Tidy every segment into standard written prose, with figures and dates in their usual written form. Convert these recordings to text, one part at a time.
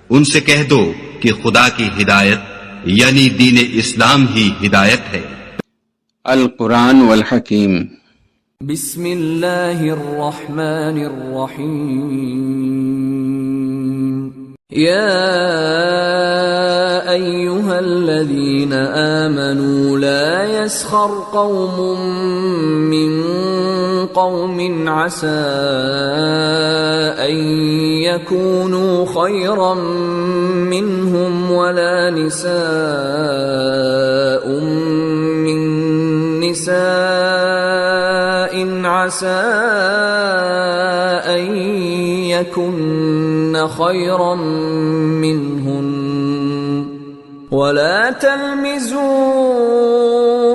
ان سے کہہ دو کہ خدا کی ہدایت یعنی دین اسلام ہی ہدایت ہے۔ القرآن والحکیم۔ بسم اللہ الرحمن الرحیم۔ یا ایہا الذین آمنوا لا يسخر قوم من قوم عسى أن يكونوا خيرا منهم ولا نساء من نساء عسى أن يكن خيرا منهن ولا تلمزوا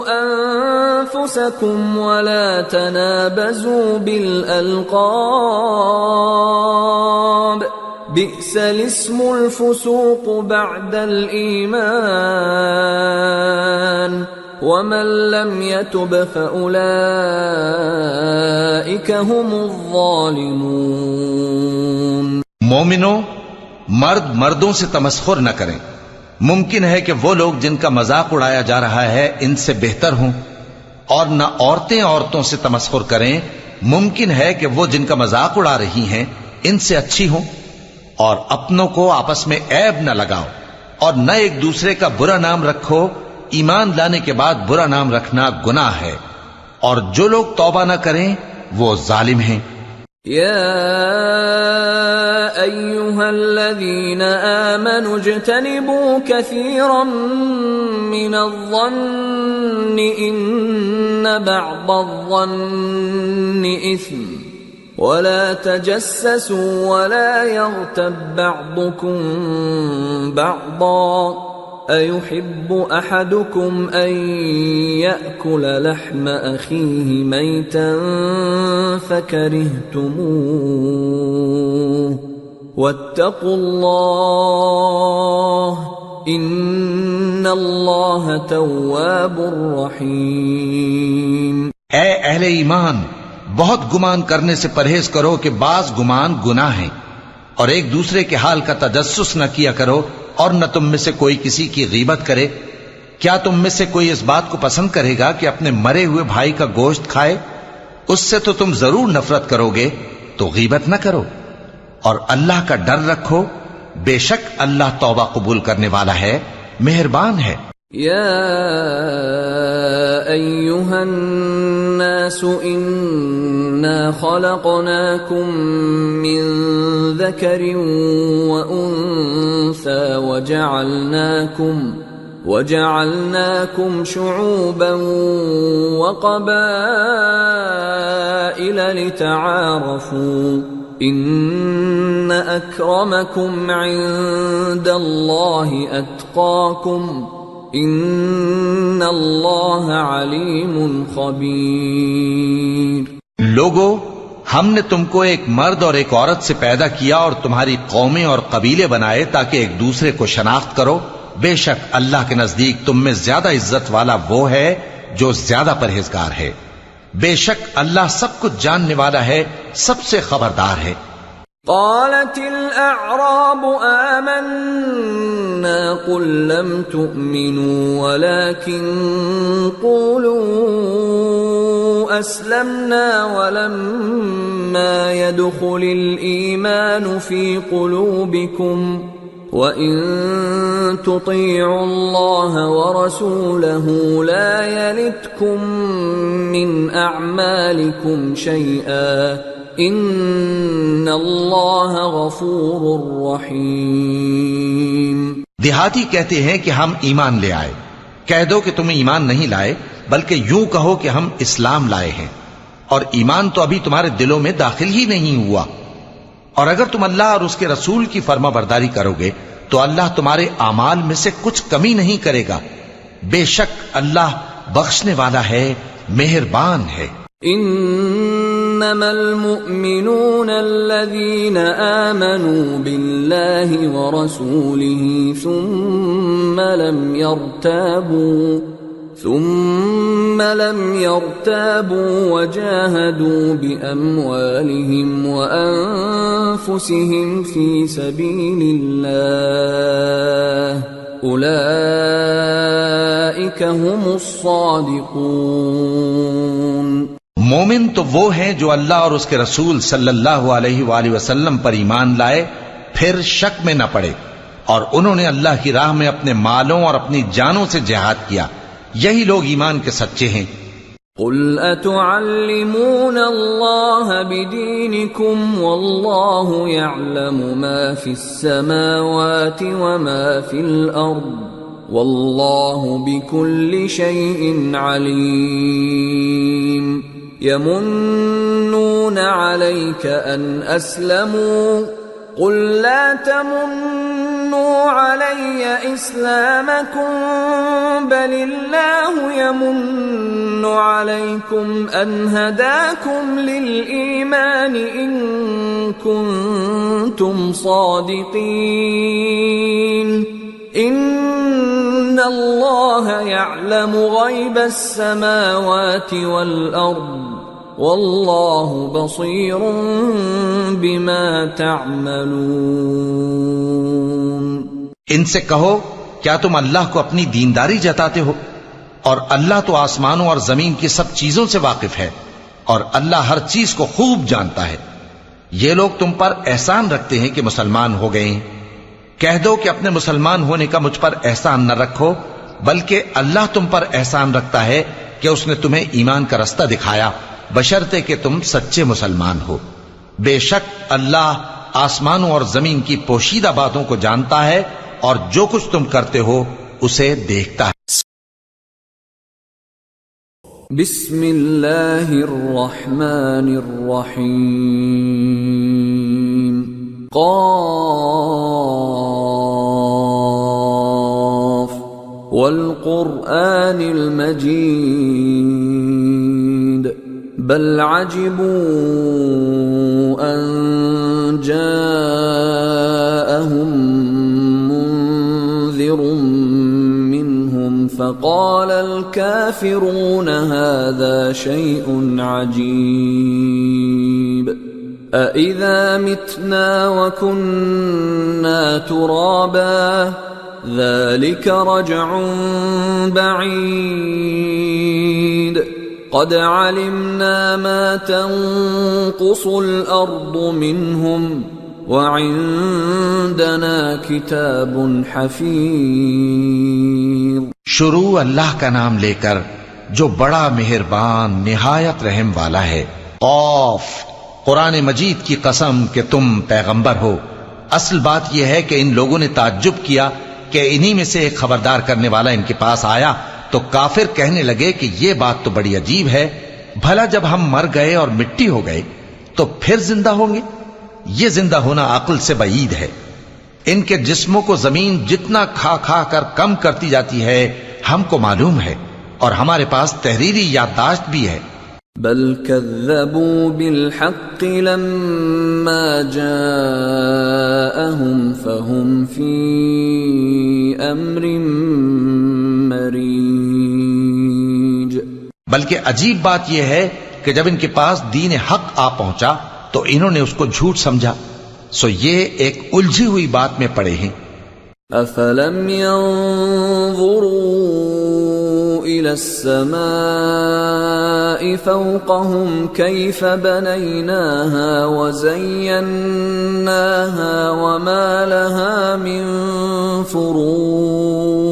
أنفسكم ولا تنابزوا بالألقاب بئس الاسم الفسوق بعد الإيمان ومن لم يتب فأولئك هم الظالمون۔ مومنوں، مرد مردوں سے تمسخر نہ کریں۔ ممکن ہے کہ وہ لوگ جن کا مذاق اڑایا جا رہا ہے ان سے بہتر ہوں، اور نہ عورتیں عورتوں سے تمسخر کریں۔ ممکن ہے کہ وہ جن کا مذاق اڑا رہی ہیں ان سے اچھی ہوں، اور اپنوں کو آپس میں عیب نہ لگاؤ، اور نہ ایک دوسرے کا برا نام رکھو۔ ایمان لانے کے بعد برا نام رکھنا گناہ ہے، اور جو لوگ توبہ نہ کریں وہ ظالم ہیں۔ یا ایہا الذین آمنوا اجتنبوا کثیرا من الظن ان بعض الظن اثم ولا تجسسوا ولا يغتب بعضكم بعضا أيحب أحدكم أن يأكل لحم أخيه ميتا فكرهتموه واتقوا الله إن الله تواب رحيم۔ اے اہل ایمان، بہت گمان کرنے سے پرہیز کرو کہ بعض گمان گناہ ہیں، اور ایک دوسرے کے حال کا تجسس نہ کیا کرو، اور نہ تم میں سے کوئی کسی کی غیبت کرے۔ کیا تم میں سے کوئی اس بات کو پسند کرے گا کہ اپنے مرے ہوئے بھائی کا گوشت کھائے؟ اس سے تو تم ضرور نفرت کرو گے، تو غیبت نہ کرو، اور اللہ کا ڈر رکھو، بے شک اللہ توبہ قبول کرنے والا ہے، مہربان ہے۔ یا ایہا الناس انا خلقناکم من ذکر وانثى وجعلناکم شعوبا وقبائل لتعارفوا ان اکرمکم عند اللہ اتقاکم ان اللہ علیم خبیر۔ لوگو، ہم نے تم کو ایک مرد اور ایک عورت سے پیدا کیا اور تمہاری قومیں اور قبیلے بنائے تاکہ ایک دوسرے کو شناخت کرو۔ بے شک اللہ کے نزدیک تم میں زیادہ عزت والا وہ ہے جو زیادہ پرہیزگار ہے۔ بے شک اللہ سب کچھ جاننے والا ہے، سب سے خبردار ہے۔ قالت الأعراب آمنا قل لم تؤمنوا ولكن قولوا أسلمنا ولما يدخل الإيمان في قلوبكم وَإِن تُطِيعُوا اللَّهَ وَرَسُولَهُ لَا يَلِتْكُم مِّنْ أَعْمَالِكُمْ شَيْئًا إِنَّ اللَّهَ غَفُورٌ رَّحِيمٌ۔ دیہاتی کہتے ہیں کہ ہم ایمان لے آئے۔ کہہ دو کہ تم ایمان نہیں لائے، بلکہ یوں کہو کہ ہم اسلام لائے ہیں، اور ایمان تو ابھی تمہارے دلوں میں داخل ہی نہیں ہوا۔ اور اگر تم اللہ اور اس کے رسول کی فرما برداری کرو گے تو اللہ تمہارے اعمال میں سے کچھ کمی نہیں کرے گا، بے شک اللہ بخشنے والا ہے، مہربان ہے۔ انما المؤمنون الذين آمنوا بالله ورسوله ثم لم يرتابوا ثم لم يرتابوا وجاهدوا بأموالهم وأنفسهم في سبيل الله أولئك هم الصادقون۔ مومن تو وہ ہیں جو اللہ اور اس کے رسول صلی اللہ علیہ وآلہ وسلم پر ایمان لائے پھر شک میں نہ پڑے، اور انہوں نے اللہ کی راہ میں اپنے مالوں اور اپنی جانوں سے جہاد کیا، یہی لوگ ایمان کے سچے ہیں۔ قل اتعلمون اللہ بدینکم واللہ یعلم ما فی السماوات وما فی الارض واللہ بکل شیء علیم۔ یمنون علیک ان اسلموا قل لا تمنوا علی اسلامکم بل اللہ یمن علیکم ان ہداکم للایمان ان کنتم صادقین۔ ان اللہ یعلم غیب السماوات والارض واللہ بصیر بما تعملون۔ ان سے کہو کیا تم اللہ کو اپنی دینداری جتاتے ہو؟ اور اللہ تو آسمانوں اور زمین کی سب چیزوں سے واقف ہے، اور اللہ ہر چیز کو خوب جانتا ہے۔ یہ لوگ تم پر احسان رکھتے ہیں کہ مسلمان ہو گئے ہیں، کہہ دو کہ اپنے مسلمان ہونے کا مجھ پر احسان نہ رکھو، بلکہ اللہ تم پر احسان رکھتا ہے کہ اس نے تمہیں ایمان کا رستہ دکھایا، بشرطے کہ تم سچے مسلمان ہو۔ بے شک اللہ آسمانوں اور زمین کی پوشیدہ باتوں کو جانتا ہے، اور جو کچھ تم کرتے ہو اسے دیکھتا ہے۔ بسم اللہ الرحمن الرحیم۔ قاف والقرآن المجید بل عجبوا ان جاءهم منذر منهم فقال الكافرون هذا شيء عجيب أإذا متنا وكنا ترابا ذلك رجع بعيد قد علمنا ما تنقص الأرض منهم وعندنا كتاب حفيظ۔ شروع اللہ کا نام لے کر جو بڑا مہربان نہایت رحم والا ہے۔ قاف قرآن مجید کی قسم کہ تم پیغمبر ہو۔ اصل بات یہ ہے کہ ان لوگوں نے تعجب کیا کہ انہی میں سے ایک خبردار کرنے والا ان کے پاس آیا، تو کافر کہنے لگے کہ یہ بات تو بڑی عجیب ہے، بھلا جب ہم مر گئے اور مٹی ہو گئے تو پھر زندہ ہوں گے؟ یہ زندہ ہونا عقل سے بعید ہے۔ ان کے جسموں کو زمین جتنا کھا کھا کر کم کرتی جاتی ہے ہم کو معلوم ہے، اور ہمارے پاس تحریری یادداشت بھی ہے۔ بل كذبوا بالحق لما جاءهم فهم في امر مريج۔ بلکہ عجیب بات یہ ہے کہ جب ان کے پاس دین حق آ پہنچا تو انہوں نے اس کو جھوٹ سمجھا، سو یہ ایک الجھی ہوئی بات میں پڑے ہیں۔ افلم ينظروا الى السماء فوقهم كيف بنيناها وزيناها وما لها من فروج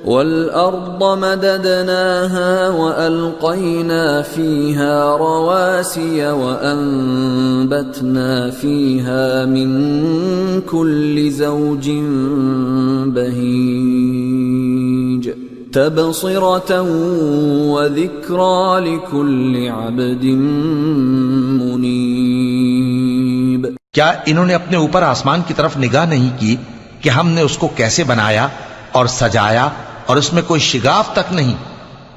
والأرض مددناها وألقينا فيها رواسي وأنبتنا فيها من كل زوج بهيج تبصرة وذكرى لكل عبد منيب۔ کیا انہوں نے اپنے اوپر آسمان کی طرف نگاہ نہیں کی کہ ہم نے اس کو کیسے بنایا اور سجایا، اور اس میں کوئی شگاف تک نہیں؟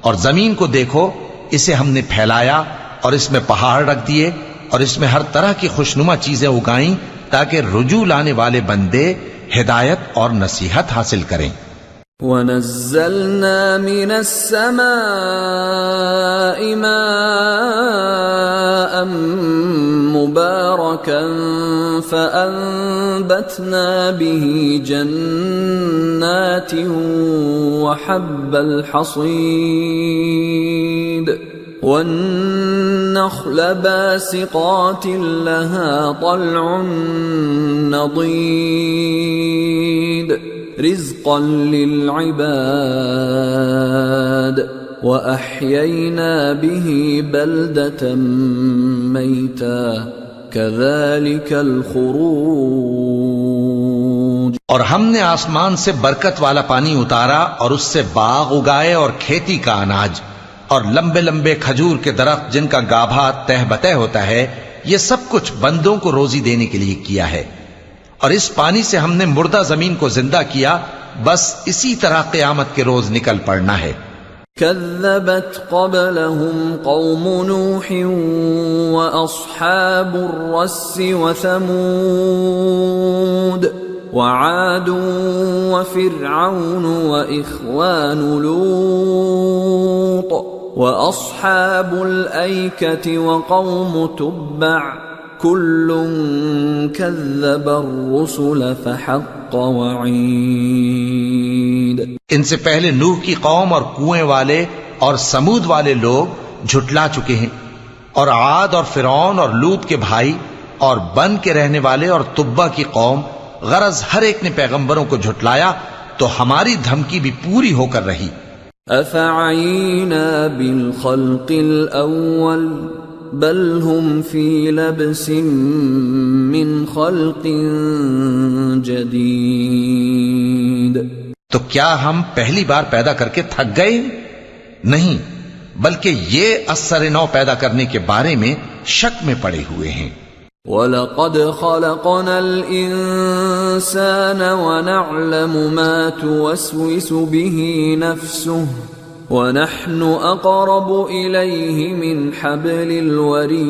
اور زمین کو دیکھو، اسے ہم نے پھیلایا اور اس میں پہاڑ رکھ دیے، اور اس میں ہر طرح کی خوشنما چیزیں اگائیں تاکہ رجوع لانے والے بندے ہدایت اور نصیحت حاصل کریں۔ وَنَزَّلْنَا مِنَ السَّمَاءِ مَاءً مُبَارَكًا فَأَنبَتْنَا بِهِ جَنَّاتٍ وَحَبَّ الْحَصِيدِ وَالنَّخْلَ بَاسِقَاتٍ لَهَا طَلْعٌ نَضِيدٌ رزقا للعباد وأحيينا به بلدة ميتا كذلك الخروج. اور ہم نے آسمان سے برکت والا پانی اتارا اور اس سے باغ اگائے اور کھیتی کا اناج اور لمبے لمبے کھجور کے درخت جن کا گابھا تہ بتہ ہوتا ہے. یہ سب کچھ بندوں کو روزی دینے کے لیے کیا ہے. اور اس پانی سے ہم نے مردہ زمین کو زندہ کیا. بس اسی طرح قیامت کے روز نکل پڑنا ہے. كذبت قبلهم قوم نوح وأصحاب الرس وثمود وعاد وفرعون وإخوان لوط وأصحاب الأيكة وقوم تبع كل كذب الرسل فحق وعید. ان سے پہلے نوح کی قوم اور کنویں والے اور سمود والے لوگ جھٹلا چکے ہیں، اور عاد اور فرعون اور لوط کے بھائی اور بن کے رہنے والے اور تبا کی قوم. غرض ہر ایک نے پیغمبروں کو جھٹلایا تو ہماری دھمکی بھی پوری ہو کر رہی. افعینا بالخلق الاول بل هم فی لبس من خلق جدید. تو کیا ہم پہلی بار پیدا کر کے تھک گئے؟ نہیں، بلکہ یہ اثر نو پیدا کرنے کے بارے میں شک میں پڑے ہوئے ہیں. وَلَقَدْ خَلَقْنَا الْإِنسَانَ وَنَعْلَمُ مَا تُوَسْوِسُ بِهِ نَفْسُهُ وَنَحْنُ أَقْرَبُ إِلَيْهِ مِنْ حَبْلِ الْوَرِيدِ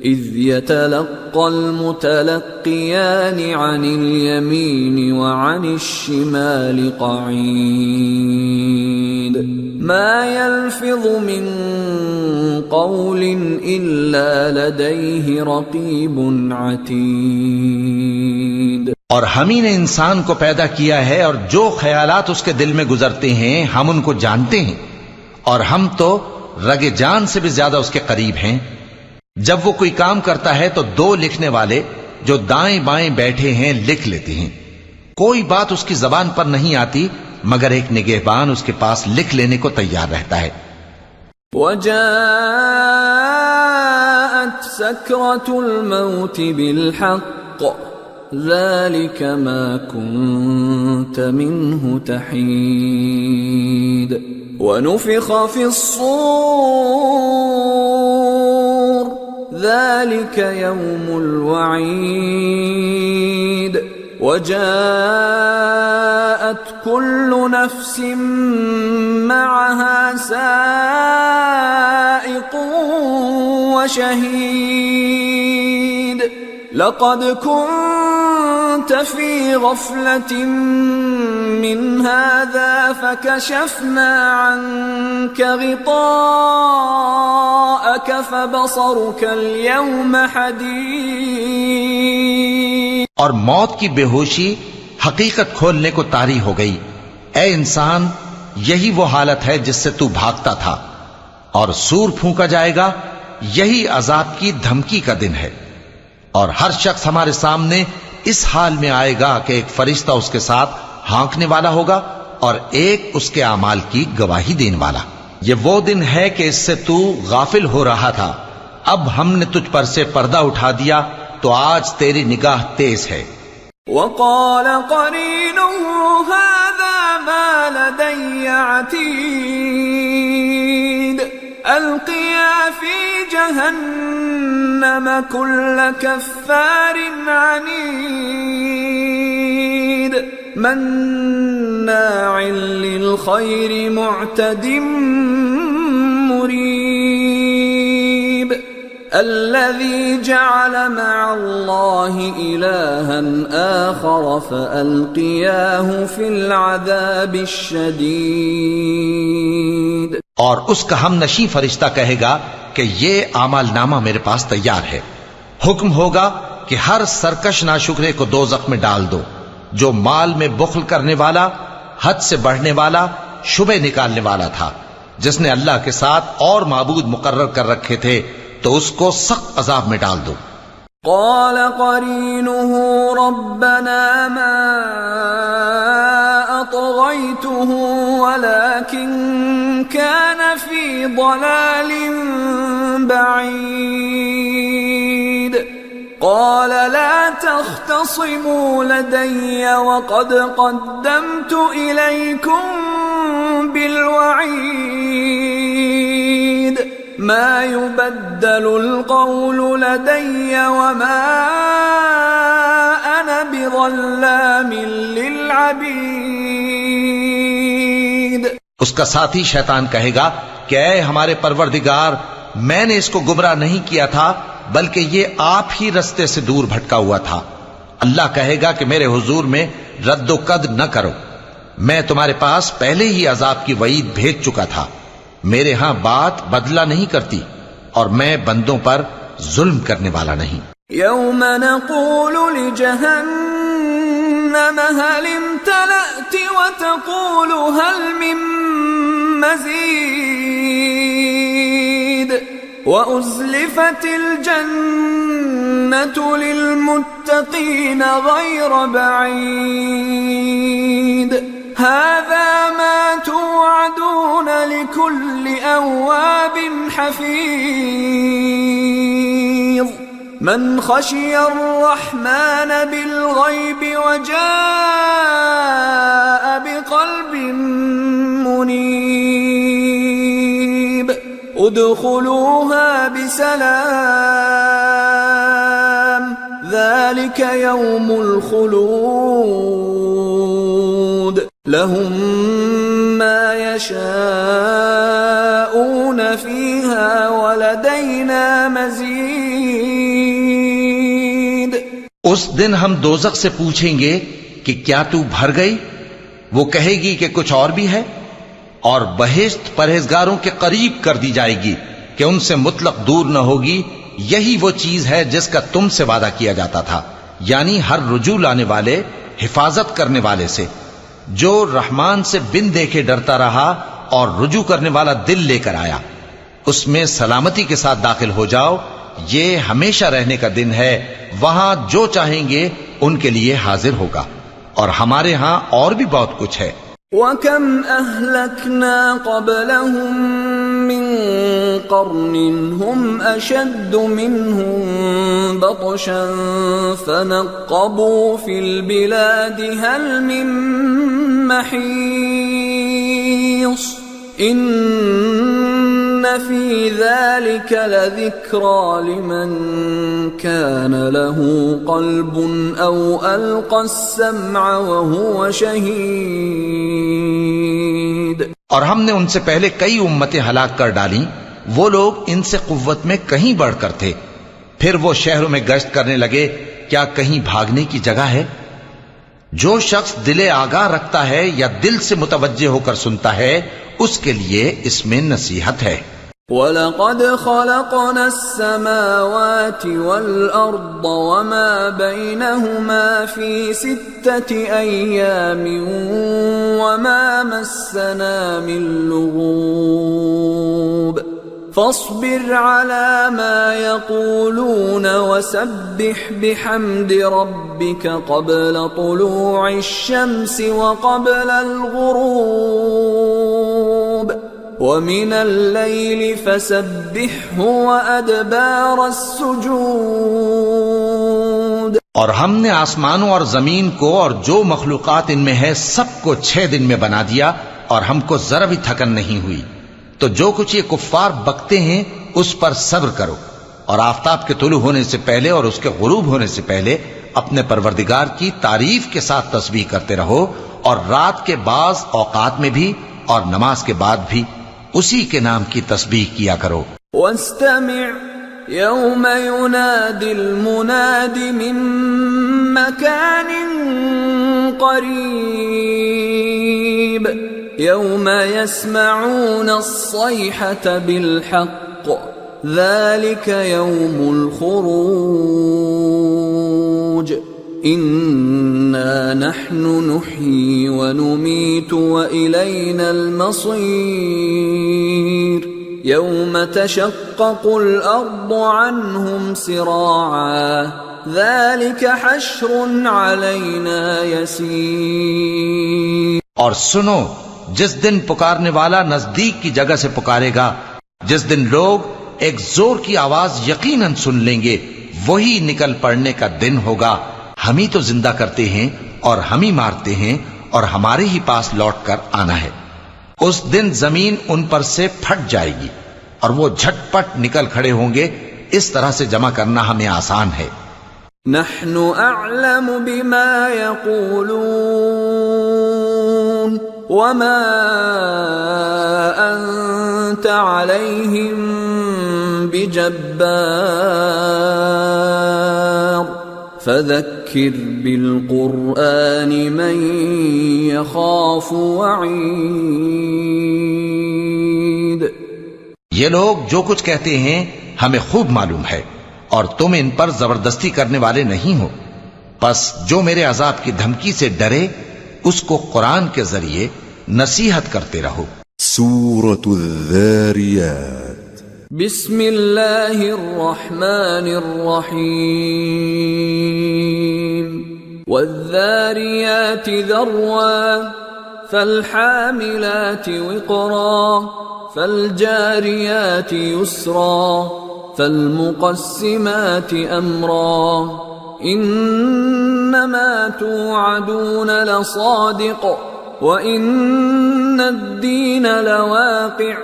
إِذْ يَتَلَقَّى الْمُتَلَقِّيَانِ عَنِ الْيَمِينِ وَعَنِ الشِّمَالِ قَعِيدٌ مَا يَلْفِظُ مِنْ قَوْلٍ إِلَّا لَدَيْهِ رَقِيبٌ عَتِيدٌ. اور ہم ہی نے انسان کو پیدا کیا ہے، اور جو خیالات اس کے دل میں گزرتے ہیں ہم ان کو جانتے ہیں، اور ہم تو رگ جان سے بھی زیادہ اس کے قریب ہیں. جب وہ کوئی کام کرتا ہے تو دو لکھنے والے جو دائیں بائیں بیٹھے ہیں لکھ لیتے ہیں. کوئی بات اس کی زبان پر نہیں آتی مگر ایک نگہبان اس کے پاس لکھ لینے کو تیار رہتا ہے. وَجَاءَتْ سَكْرَةُ الْمَوْتِ بِالْحَقِّ ذَلِكَ مَا كُنْتَ مِنْهُ تَحِيدُ وَنُفِخَ فِي الصُّورِ ذَلِكَ يَوْمُ الْوَعِيدِ وَجَاءَتْ كُلُّ نَفْسٍ مَعَهَا سَائِقٌ وَشَهِيدٌ لَقَدْ كُنْتَ فِي غَفْلَةٍ مِّنْ هَذَا فَكَشَفْنَا عَنْكَ غِطَاءَكَ فَبَصَرُكَ الْيَوْمَ حَدِيدٌ. اور موت کی بے ہوشی حقیقت کھولنے کو طاری ہو گئی. اے انسان، یہی وہ حالت ہے جس سے تو بھاگتا تھا، اور سور پھونکا جائے گا. یہی عذاب کی دھمکی کا دن ہے. اور ہر شخص ہمارے سامنے اس حال میں آئے گا کہ ایک فرشتہ اس کے ساتھ ہانکنے والا ہوگا اور ایک اس کے اعمال کی گواہی دینے والا. یہ وہ دن ہے کہ اس سے تو غافل ہو رہا تھا، اب ہم نے تجھ پر سے پردہ اٹھا دیا تو آج تیری نگاہ تیز ہے. وَقَالَ قَرِينُهُ هَذَا مَا لَدَيَّ عَتِيدٌ أَلْقِيَا فِي جَهَنَّمَ كُلَّ كَفَّارٍ عَنِيدٍ مَنَّاعٍ لِلْخَيْرِ مُعْتَدٍ مُرِيبٍ الذي جعل مع الله إلها آخر فألقياه في العذاب الشديد. اور اس کا ہم نشیں فرشتہ کہے گا کہ یہ اعمال نامہ میرے پاس تیار ہے. حکم ہوگا کہ ہر سرکش ناشکرے کو دوزخ میں ڈال دو، جو مال میں بخل کرنے والا، حد سے بڑھنے والا، شبہ نکالنے والا تھا، جس نے اللہ کے ساتھ اور معبود مقرر کر رکھے تھے، تو اس کو سخت عذاب میں ڈال دو. قال قرينه ربنا ما أطغيته ولكن كان في ضلال بعيد. قال لا تختصموا لدي وقد قدمت إليكم بالوعيد. ما يبدل القول لدي وما أنا بظلام للعبيد. اس کا ساتھی شیطان کہے گا کہ اے ہمارے پروردگار، میں نے اس کو گمراہ نہیں کیا تھا، بلکہ یہ آپ ہی رستے سے دور بھٹکا ہوا تھا. اللہ کہے گا کہ میرے حضور میں رد و قد نہ کرو، میں تمہارے پاس پہلے ہی عذاب کی وعید بھیج چکا تھا. میرے ہاں بات بدلہ نہیں کرتی، اور میں بندوں پر ظلم کرنے والا نہیں. يوم نقول لجهنم هل امتلأت وتقول هل من مزيد وأزلفت الجنة للمتقين غير بعيد. هذا ما توعدون لكل أواب حفيظ. من خشي الرحمن بالغيب وجاء بقلب منيب. ادخلوها بسلام ذلك يوم الخلود. لهم ما يشاءون فيها ولدينا مزيد. اس دن ہم دوزخ سے پوچھیں گے کہ کیا تو بھر گئی؟ وہ کہے گی کہ کچھ اور بھی ہے. اور بہشت پرہیزگاروں کے قریب کر دی جائے گی کہ ان سے مطلق دور نہ ہوگی. یہی وہ چیز ہے جس کا تم سے وعدہ کیا جاتا تھا، یعنی ہر رجوع لانے والے، حفاظت کرنے والے سے. جو رحمان سے بن دیکھے ڈرتا رہا اور رجوع کرنے والا دل لے کر آیا، اس میں سلامتی کے ساتھ داخل ہو جاؤ. یہ ہمیشہ رہنے کا دن ہے، وہاں جو چاہیں گے ان کے لیے حاضر ہوگا. اور ہمارے ہاں اور بھی بہت کچھ ہے. وَكَمْ أَهْلَكْنَا قَبْلَهُمْ مِنْ قَرْنٍ هُمْ أَشَدُّ مِنْهُمْ بَطْشًا فَنَقَّبُوا فِي الْبِلَادِ هَلْ مِنْ مَحِيصٍ. إِنَّ فِي ذَلِكَ لَذِكْرَى لِمَنْ كَانَ لَهُ قَلْبٌ أَوْ أَلْقَى السَّمْعَ وَهُوَ شَهِيدٌ. اور ہم نے ان سے پہلے کئی امتیں ہلاک کر ڈالیں، وہ لوگ ان سے قوت میں کہیں بڑھ کر تھے. پھر وہ شہروں میں گشت کرنے لگے، کیا کہیں بھاگنے کی جگہ ہے؟ جو شخص دل آگاہ رکھتا ہے یا دل سے متوجہ ہو کر سنتا ہے، اس کے لیے اس میں نصیحت ہے. وَلَقَدْ خَلَقْنَا السَّمَاوَاتِ وَالْأَرْضَ وَمَا بَيْنَهُمَا فِي 6 أَيَّامٍ وَمَا مَسَّنَا مِن لُغُوبٍ. فاصبر على ما يقولون وسبح بحمد ربك قبل طلوع الشمس وقبل الغروب ومن الليل فسبحه وأدبار السجود. اور ہم نے آسمانوں اور زمین کو اور جو مخلوقات ان میں ہے سب کو 6 دن میں بنا دیا، اور ہم کو ذرا بھی تھکن نہیں ہوئی. تو جو کچھ یہ کفار بکتے ہیں اس پر صبر کرو، اور آفتاب کے طلوع ہونے سے پہلے اور اس کے غروب ہونے سے پہلے اپنے پروردگار کی تعریف کے ساتھ تسبیح کرتے رہو، اور رات کے بعض اوقات میں بھی اور نماز کے بعد بھی اسی کے نام کی تسبیح کیا کرو. واستمع يوم ينادي المناد من مكان قريب يوم يسمعون الصيحة بالحق ذلك يوم الخروج إنا نحن نحيي ونميت وإلينا المصير يوم تشقق الأرض عنهم سراعا ذلك حشر علينا يسير. اور سنو، جس دن پکارنے والا نزدیک کی جگہ سے پکارے گا، جس دن لوگ ایک زور کی آواز یقیناً سن لیں گے، وہی نکل پڑنے کا دن ہوگا. ہم ہی تو زندہ کرتے ہیں اور ہم ہی مارتے ہیں اور ہمارے ہی پاس لوٹ کر آنا ہے. اس دن زمین ان پر سے پھٹ جائے گی اور وہ جھٹ پٹ نکل کھڑے ہوں گے. اس طرح سے جمع کرنا ہمیں آسان ہے. نحن اعلم بما يقولون وما انت عليهم بجبار فذكر بالقرآن من يخاف وعيد. یہ لوگ جو کچھ کہتے ہیں ہمیں خوب معلوم ہے، اور تم ان پر زبردستی کرنے والے نہیں ہو. پس جو میرے عذاب کی دھمکی سے ڈرے اس کو قرآن کے ذریعے نصیحت کرتے رہو. سورة الذاريات بسم اللہ الرحمن الرحیم. والذاریات ذروا فالحاملات وقرا فالجاریات یسرا فالمقسمات امرا انما توعدون لصادق وان الدین لواقع.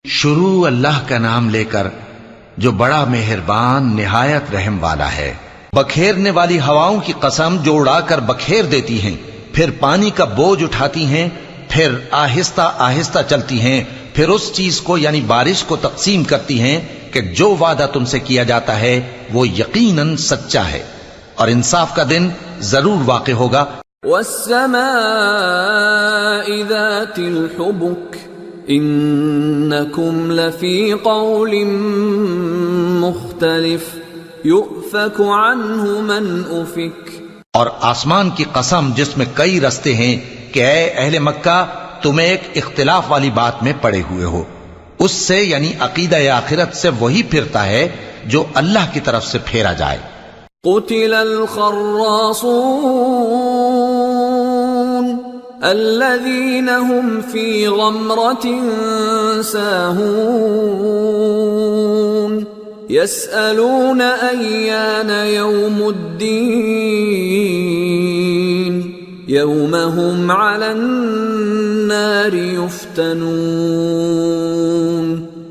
شروع اللہ کا نام لے کر جو بڑا مہربان نہایت رحم والا ہے. بکھیرنے والی ہواؤں کی قسم جو اڑا کر بکھیر دیتی ہیں، پھر پانی کا بوجھ اٹھاتی ہیں، پھر آہستہ آہستہ چلتی ہیں، پھر اس چیز کو یعنی بارش کو تقسیم کرتی ہیں کہ جو وعدہ تم سے کیا جاتا ہے وہ یقیناً سچا ہے، اور انصاف کا دن ضرور واقع ہوگا. والسماء ذات الحبك انکم لفی قول مختلف یؤفک عنہ من افک. اور آسمان کی قسم جس میں کئی رستے ہیں کہ اے اہل مکہ تم ایک اختلاف والی بات میں پڑے ہوئے ہو، اس سے یعنی عقیدہ آخرت سے وہی پھرتا ہے جو اللہ کی طرف سے پھیرا جائے. قتل الخراصون الذين هم في غمرة ساهون يسألون أيان يوم الدين يوم هم على النار يفتنون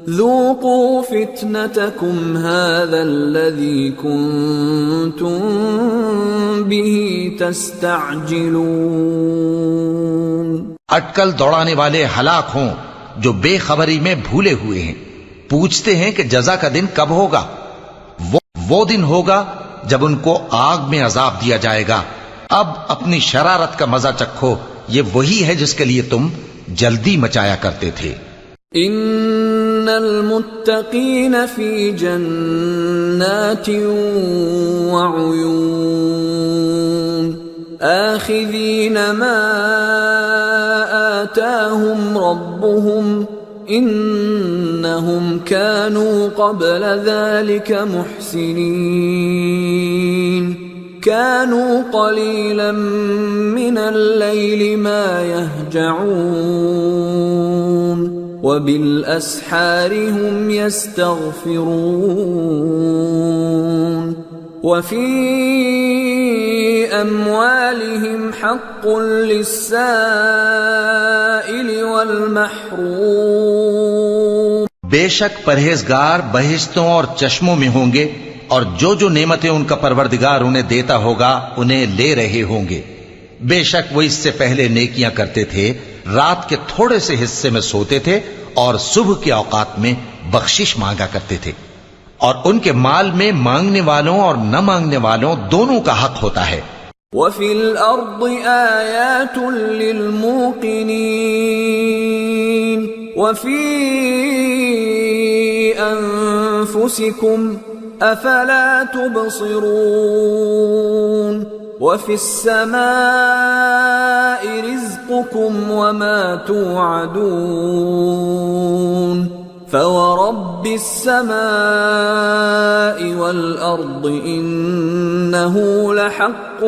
ذوقوا فتنتكم هذا الذي كنتم به تستعجلون. اٹکل دوڑانے والے ہلاک ہوں جو بے خبری میں بھولے ہوئے ہیں، پوچھتے ہیں کہ جزا کا دن کب ہوگا. وہ دن ہوگا جب ان کو آگ میں عذاب دیا جائے گا. اب اپنی شرارت کا مزہ چکھو، یہ وہی ہے جس کے لیے تم جلدی مچایا کرتے تھے. ان المتقین فی جنات وعیون آخذین ما آتاهم ربهم انہم كانوا قبل ذلك محسنین كانوا قلیلا من اللیل ما یہجعون وبالأسحار هم يستغفرون وفي أموالهم حق للسائل والمحروم. بے شک پرہیزگار بہشتوں اور چشموں میں ہوں گے، اور جو جو نعمتیں ان کا پروردگار انہیں دیتا ہوگا انہیں لے رہے ہوں گے. بے شک وہ اس سے پہلے نیکیاں کرتے تھے، رات کے تھوڑے سے حصے میں سوتے تھے اور صبح کے اوقات میں بخشش مانگا کرتے تھے. اور ان کے مال میں مانگنے والوں اور نہ مانگنے والوں دونوں کا حق ہوتا ہے. وَفِي الْأَرْضِ آيَاتٌ لِّلْمُوقِنِينَ وَفِي أَنفُسِكُمْ أَفَلَا تُبْصِرُونَ وَفِي السَّمَاءِ رِزْقُكُمْ وَمَا تُوعَدُونَ فَوَرَبِّ السَّمَاءِ وَالْأَرْضِ إِنَّهُ لَحَقٌّ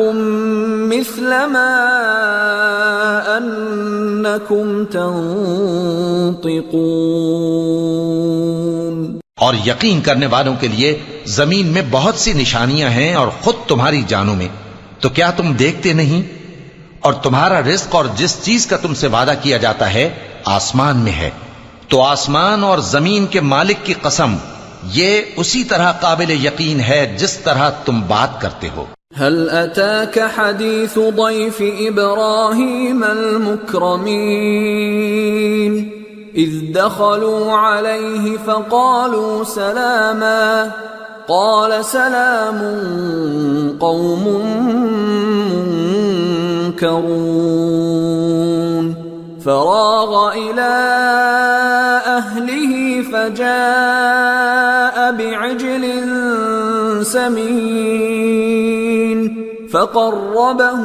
مِثْلَ مَا أَنَّكُمْ تَنطِقُونَ. اور یقین کرنے والوں کے لیے زمین میں بہت سی نشانیاں ہیں اور خود تمہاری جانوں میں، تو کیا تم دیکھتے نہیں؟ اور تمہارا رزق اور جس چیز کا تم سے وعدہ کیا جاتا ہے آسمان میں ہے. تو آسمان اور زمین کے مالک کی قسم، یہ اسی طرح قابل یقین ہے جس طرح تم بات کرتے ہو. هل أتاك حديث ضيف إبراهيم المكرمين إذ دخلوا عليه فقالوا سلاما قال سلام قوم منكرون فراغ إلى أهله فجاء بعجل سمين فقربه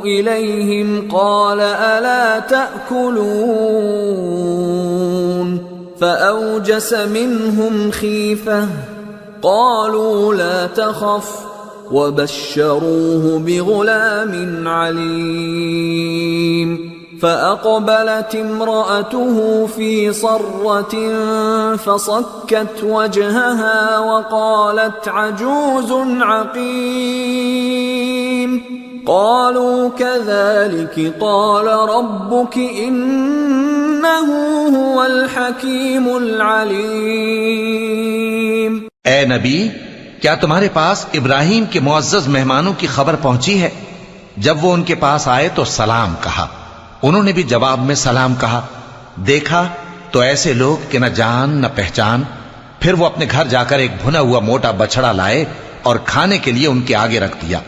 إليهم قال ألا تأكلون فأوجس منهم خيفة قالوا لا تخف وبشروه بغلام عليم فأقبلت امرأته في صرة فصكت وجهها وقالت عجوز عقيم قالوا كذلك قال ربك إنه هو الحكيم العليم. اے نبی، کیا تمہارے پاس ابراہیم کے معزز مہمانوں کی خبر پہنچی ہے؟ جب وہ ان کے پاس آئے تو سلام کہا، انہوں نے بھی جواب میں سلام کہا. دیکھا تو ایسے لوگ کہ نہ جان نہ پہچان. پھر وہ اپنے گھر جا کر ایک بھنا ہوا موٹا بچڑا لائے اور کھانے کے لیے ان کے آگے رکھ دیا.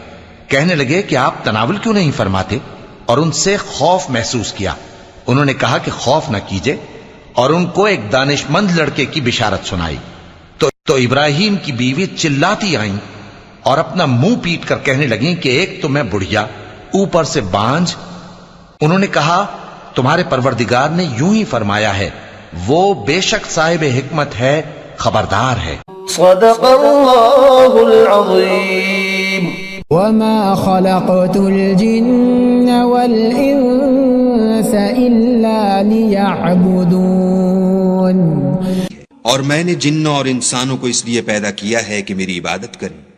کہنے لگے کہ آپ تناول کیوں نہیں فرماتے؟ اور ان سے خوف محسوس کیا. انہوں نے کہا کہ خوف نہ کیجے، اور ان کو ایک دانش مند لڑکے کی بشارت سنائی. تو ابراہیم کی بیوی چلاتی آئیں اور اپنا منہ پیٹ کر کہنے لگیں کہ ایک تو میں بڑھیا، اوپر سے بانجھ. انہوں نے کہا تمہارے پروردگار نے یوں ہی فرمایا ہے، وہ بے شک صاحب حکمت ہے، خبردار ہے. صدق اللہ العظیم. وما خلقت الجن والانس الا ليعبدون. اور میں نے جنوں اور انسانوں کو اس لیے پیدا کیا ہے کہ میری عبادت کریں.